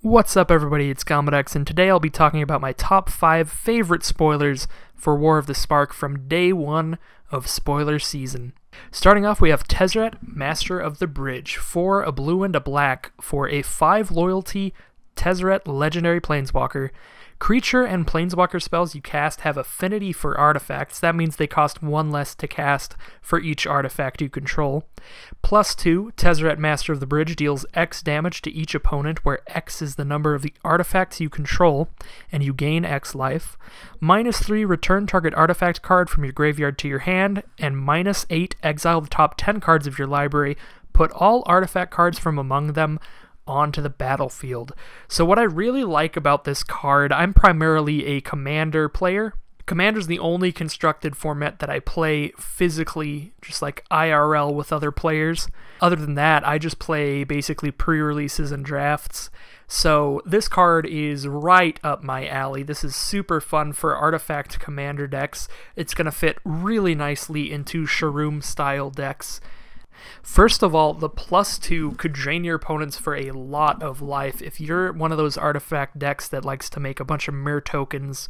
What's up everybody, it's Galmadex, and today I'll be talking about my top 5 favorite spoilers for War of the Spark from day 1 of spoiler season. Starting off, we have Tezzeret, Master of the Bridge, 4 a blue and a black for a 5 loyalty Tezzeret legendary planeswalker. Creature and planeswalker spells you cast have affinity for artifacts. That means they cost 1 less to cast for each artifact you control. +2, Tezzeret Master of the Bridge deals X damage to each opponent, where X is the number of the artifacts you control, and you gain X life. -3, return target artifact card from your graveyard to your hand, and -8, exile the top 10 cards of your library. Put all artifact cards from among them onto the battlefield. So what I really like about this card, I'm primarily a Commander player. Commander's the only constructed format that I play physically, just like IRL with other players. Other than that, I just play basically pre-releases and drafts. So this card is right up my alley. This is super fun for artifact Commander decks. It's going to fit really nicely into Shroom style decks. First of all, the +2 could drain your opponents for a lot of life. If you're one of those artifact decks that likes to make a bunch of mirror tokens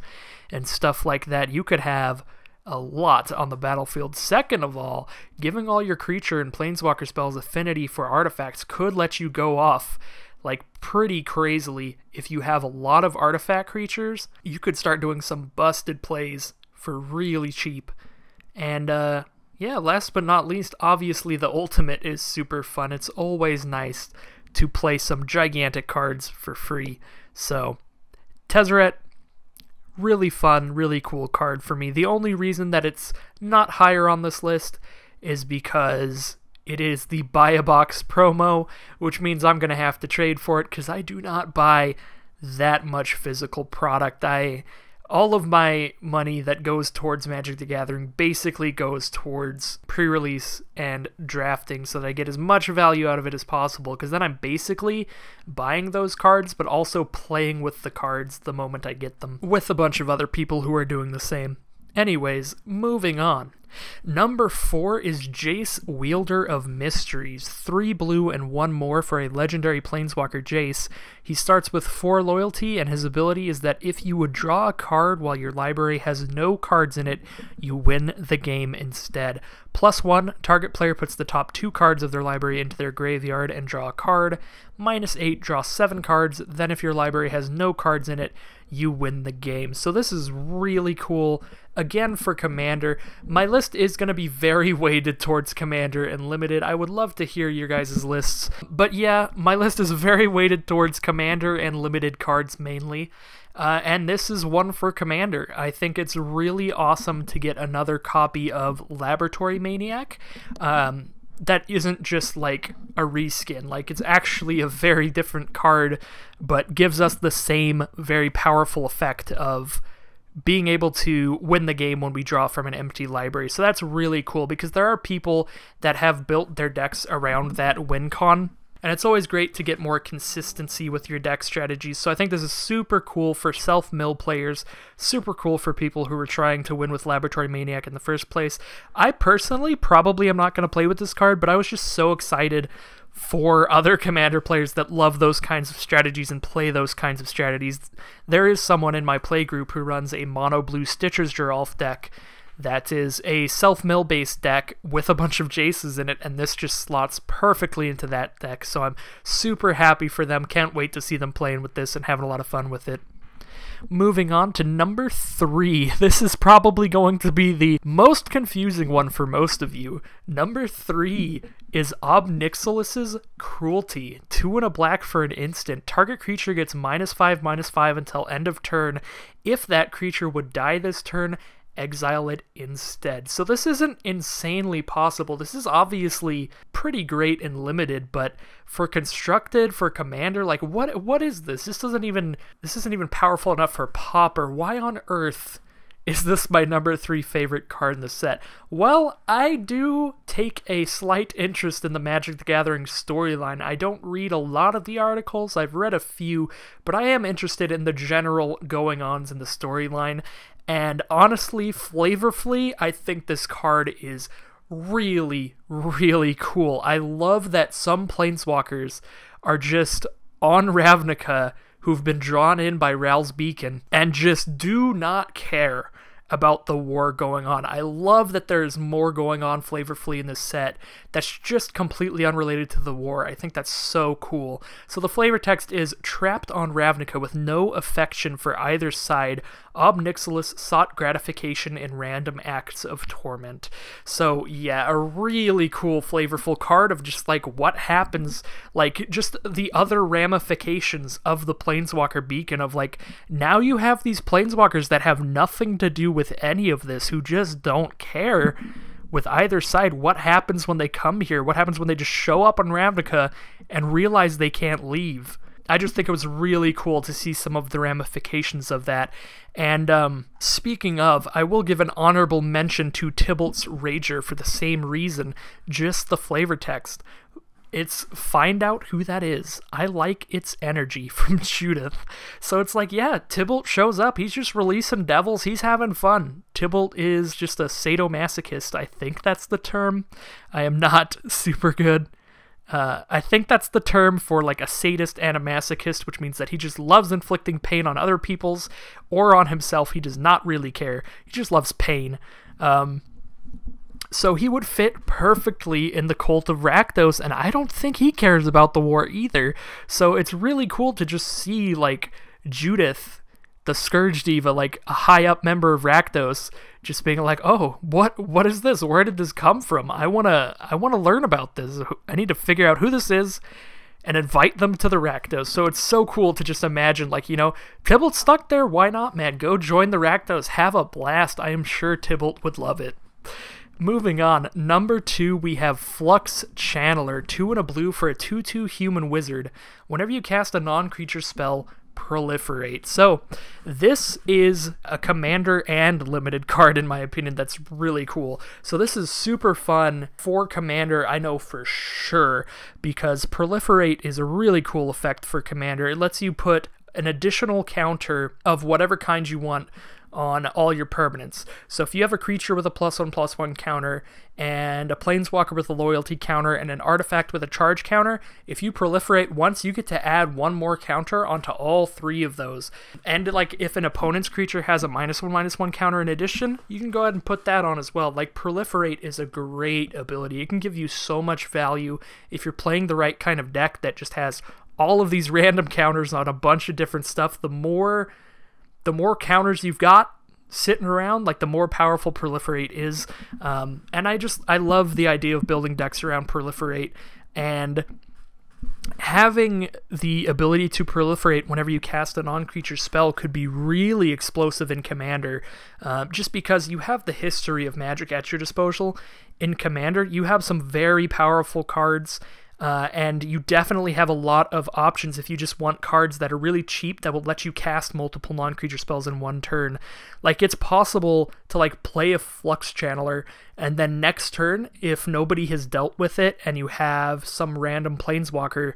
and stuff like that, you could have a lot on the battlefield. Second of all, giving all your creature and planeswalker spells affinity for artifacts could let you go off like pretty crazily. If you have a lot of artifact creatures, you could start doing some busted plays for really cheap. And yeah, last but not least, obviously the ultimate is super fun. It's always nice to play some gigantic cards for free. So, Tezzeret, really fun, really cool card for me. The only reason that it's not higher on this list is because it is the buy a box promo, which means I'm going to have to trade for it because I do not buy that much physical product. All of my money that goes towards Magic the Gathering basically goes towards pre-release and drafting so that I get as much value out of it as possible, because then I'm basically buying those cards but also playing with the cards the moment I get them, with a bunch of other people who are doing the same. Anyways, moving on. Number 4 is Jace, Wielder of Mysteries. 3 blue and 1 more for a legendary planeswalker Jace. He starts with 4 loyalty, and his ability is that if you would draw a card while your library has no cards in it, you win the game instead. +1, target player puts the top 2 cards of their library into their graveyard and draw a card. -8, draw 7 cards. Then if your library has no cards in it, you win the game. So this is really cool. Again, for Commander, my list is going to be very weighted towards Commander and Limited. I would love to hear your guys' lists. But yeah, my list is very weighted towards Commander and Limited cards mainly. And this is one for Commander. I think it's really awesome to get another copy of Laboratory Maniac. That isn't just like a reskin, like it's actually a very different card, but gives us the same very powerful effect of being able to win the game when we draw from an empty library. So that's really cool, because there are people that have built their decks around that win con, and it's always great to get more consistency with your deck strategies. So I think this is super cool for self-mill players, super cool for people who are trying to win with Laboratory Maniac in the first place. I personally probably am not going to play with this card, but I was just so excited for other Commander players that love those kinds of strategies and play those kinds of strategies. There is someone in my play group who runs a mono blue Stitcher's Geralf deck that is a self-mill based deck with a bunch of Jaces in it, and this just slots perfectly into that deck, so I'm super happy for them. Can't wait to see them playing with this and having a lot of fun with it. Moving on to number 3. This is probably going to be the most confusing one for most of you. Number 3 is Ob Nixilis's Cruelty. 2 and a black for an instant. Target creature gets -5/-5 until end of turn. If that creature would die this turn, exile it instead. So this isn't insanely possible. This is obviously pretty great and Limited, but for Constructed, for Commander, like what is this? This isn't even powerful enough for Pauper. Why on earth is this my number 3 favorite card in the set? Well, I do take a slight interest in the Magic the Gathering storyline. I don't read a lot of the articles, I've read a few, but I am interested in the general going-ons in the storyline. And honestly, flavorfully, I think this card is really, really cool. I love that some planeswalkers are just on Ravnica who've been drawn in by Ral's beacon and just do not care about the war going on. I love that there's more going on flavorfully in this set that's just completely unrelated to the war. I think that's so cool. So the flavor text is, trapped on Ravnica with no affection for either side, Ob Nixilis sought gratification in random acts of torment. So yeah, a really cool flavorful card of just like what happens, like just the other ramifications of the Planeswalker beacon of like, now you have these Planeswalkers that have nothing to do with any of this, who just don't care with either side. What happens when they come here? What happens when they just show up on Ravnica and realize they can't leave? I just think it was really cool to see some of the ramifications of that. And speaking of, I will give an honorable mention to Tybalt's Rager for the same reason, just the flavor text. It's find out who that is. I like its energy from Judith. So it's like, yeah, Tybalt shows up. He's just releasing devils. He's having fun. Tybalt is just a sadomasochist. I think that's the term. I am not super good. I think that's the term for like a sadist and a masochist, which means that he just loves inflicting pain on other people's or on himself. He does not really care. He just loves pain. So he would fit perfectly in the Cult of Rakdos, and I don't think he cares about the war either. So it's really cool to just see like Judith, the Scourge Diva, like a high up member of Rakdos, just being like, oh, what is this? Where did this come from? I wanna learn about this. I need to figure out who this is and invite them to the Rakdos. So it's so cool to just imagine, like, you know, Tybalt's stuck there. Why not, man? Go join the Rakdos. Have a blast. I am sure Tybalt would love it. Moving on, number 2, we have Flux Channeler, 2 and a blue for a 2/2 human wizard. Whenever you cast a non-creature spell, proliferate. So this is a commander and limited card, in my opinion. That's really cool. So this is super fun for commander, I know for sure, because proliferate is a really cool effect for commander. It lets you put an additional counter of whatever kind you want on all your permanents. So if you have a creature with a +1/+1 counter and a planeswalker with a loyalty counter and an artifact with a charge counter, if you proliferate once, you get to add one more counter onto all 3 of those. And like if an opponent's creature has a -1/-1 counter in addition, you can go ahead and put that on as well. Like proliferate is a great ability. It can give you so much value if you're playing the right kind of deck that just has all of these random counters on a bunch of different stuff. The more counters you've got sitting around, like the more powerful proliferate is. And I love the idea of building decks around proliferate, and having the ability to proliferate whenever you cast a non-creature spell could be really explosive in Commander, just because you have the history of Magic at your disposal. In Commander, you have some very powerful cards, and you definitely have a lot of options if you just want cards that are really cheap that will let you cast multiple non-creature spells in one turn. Like, it's possible to like play a Flux Channeler, and then next turn, if nobody has dealt with it and you have some random planeswalker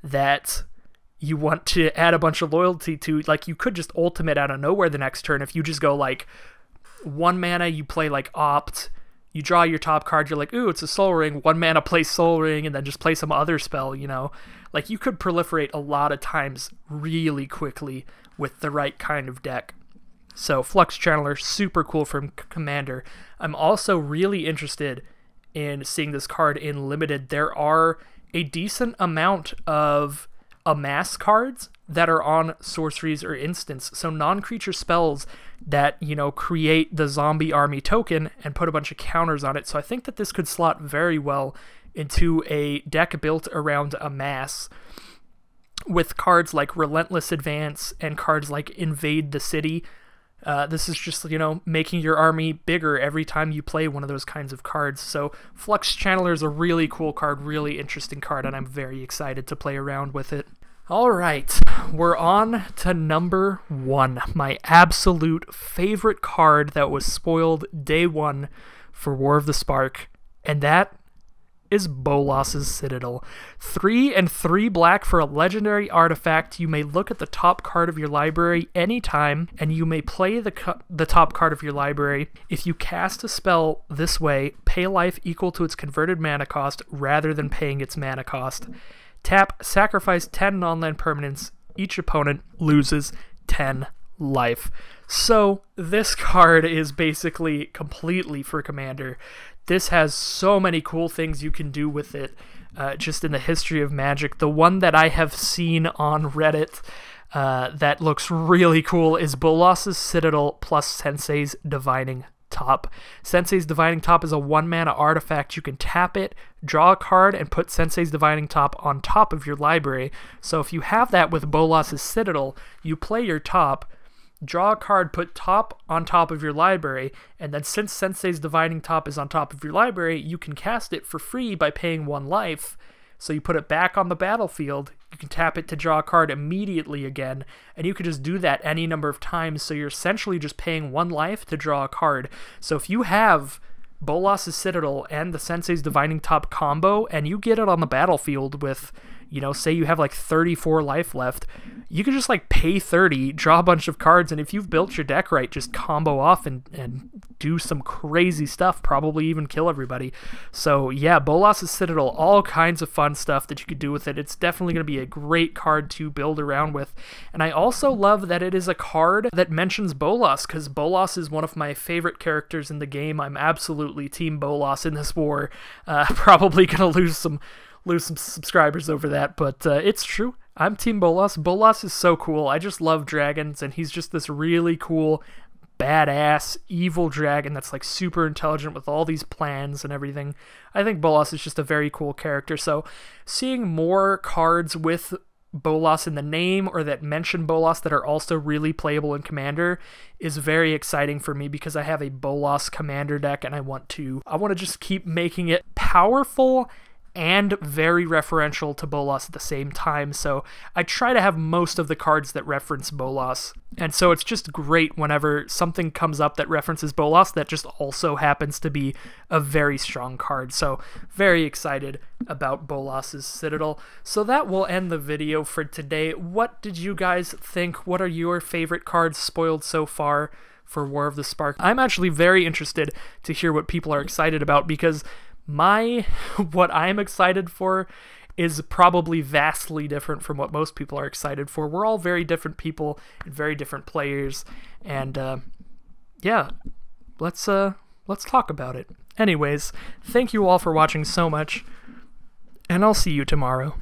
that you want to add a bunch of loyalty to, like, you could just ultimate out of nowhere the next turn. If you just go like 1 mana, you play like Opt, you draw your top card, you're like, ooh, it's a Soul Ring, 1 mana, play Soul Ring, and then just play some other spell, you know? Like, you could proliferate a lot of times really quickly with the right kind of deck. So, Flux Channeler, super cool from Commander. I'm also really interested in seeing this card in Limited. There are a decent amount of Amass cards that are on sorceries or instants, so non-creature spells that, you know, create the zombie army token and put a bunch of counters on it. So I think that this could slot very well into a deck built around Amass, with cards like Relentless Advance and cards like Invade the City. This is just, you know, making your army bigger every time you play one of those kinds of cards. So Flux Channeler is a really cool card, really interesting card, and I'm very excited to play around with it. Alright, we're on to number 1, my absolute favorite card that was spoiled day 1 for War of the Spark, and that is Bolas's Citadel. 3 and 3 black for a legendary artifact. You may look at the top card of your library anytime, and you may play the top card of your library. If you cast a spell this way, pay life equal to its converted mana cost rather than paying its mana cost. Tap, sacrifice 10 non-land permanents each opponent loses 10 life. So this card is basically completely for Commander. This has so many cool things you can do with it, just in the history of Magic. The one that I have seen on Reddit that looks really cool is Bolas's Citadel plus Sensei's Divining Top. Sensei's Divining Top is a 1-mana artifact. You can tap it, draw a card, and put Sensei's Divining Top on top of your library. So if you have that with Bolas's Citadel, you play your top, draw a card, put top on top of your library, and then since Sensei's Divining Top is on top of your library, you can cast it for free by paying 1 life. So you put it back on the battlefield, you can tap it to draw a card immediately again, and you can just do that any number of times, so you're essentially just paying 1 life to draw a card. So if you have Bolas's Citadel and the Sensei's Divining Top combo, and you get it on the battlefield with, you know, say you have like 34 life left, you can just like pay 30, draw a bunch of cards, and if you've built your deck right, just combo off and do some crazy stuff, probably even kill everybody. So yeah, Bolas's Citadel, all kinds of fun stuff that you could do with it. It's definitely going to be a great card to build around with. And I also love that it is a card that mentions Bolas, because Bolas is one of my favorite characters in the game. I'm absolutely Team Bolas in this war. Probably going to lose some subscribers over that, but it's true. I'm Team Bolas. Bolas is so cool. I just love dragons, and he's just this really cool, badass, evil dragon that's like super intelligent with all these plans and everything. I think Bolas is just a very cool character, so seeing more cards with Bolas in the name or that mention Bolas that are also really playable in Commander is very exciting for me, because I have a Bolas Commander deck and I want to just keep making it powerful and very referential to Bolas at the same time, so I try to have most of the cards that reference Bolas. And so it's just great whenever something comes up that references Bolas that just also happens to be a very strong card. So very excited about Bolas's Citadel. So that will end the video for today. What did you guys think? What are your favorite cards spoiled so far for War of the Spark? I'm actually very interested to hear what people are excited about, because what I'm excited for is probably vastly different from what most people are excited for. We're all very different people and very different players, and yeah, let's talk about it. Anyways, thank you all for watching so much, and I'll see you tomorrow.